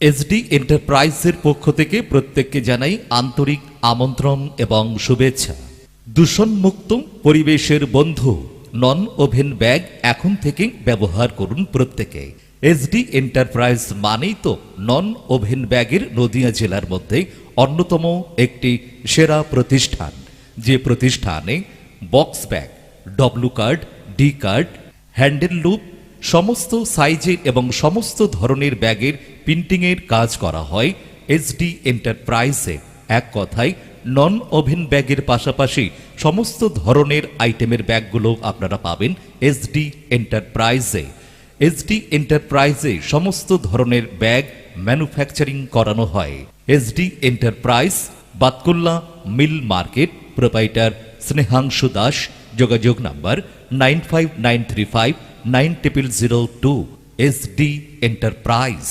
SD এন্টারপ্রাইজের পক্ষ থেকে প্রত্যেককে জানাই আন্তরিক আমন্ত্রণ এবং শুভেচ্ছা। দূষণমুক্ত পরিবেশের বন্ধু নন ওভেন ব্যাগ এখন থেকে ব্যবহার করুন প্রত্যেকে। এসডি এন্টারপ্রাইজ মানেই তো নন ওভেন ব্যাগের নদিয়া জেলার মধ্যে অন্যতম একটি সেরা প্রতিষ্ঠান, যে প্রতিষ্ঠানে box bag, W card, D card, handle loop, সমস্ত সাইজের এবং সমস্ত ধরনের ব্যাগের প্রিন্টিংয়ের কাজ করা হয় এসডি এন্টারপ্রাইজে। এক কথায় নন ওভেন ব্যাগের পাশাপাশি সমস্ত ধরনের আইটেমের ব্যাগগুলো আপনারা পাবেন এসডি এন্টারপ্রাইজে। এসডি এন্টারপ্রাইজে সমস্ত ধরনের ব্যাগ ম্যানুফ্যাকচারিং করানো হয়। এসডি এন্টারপ্রাইজ, বাতকুল্লা মিল মার্কেট, প্রোপাইটার স্নেহাংশু দাস। যোগাযোগ নাম্বার 9593590002। SD enterprise.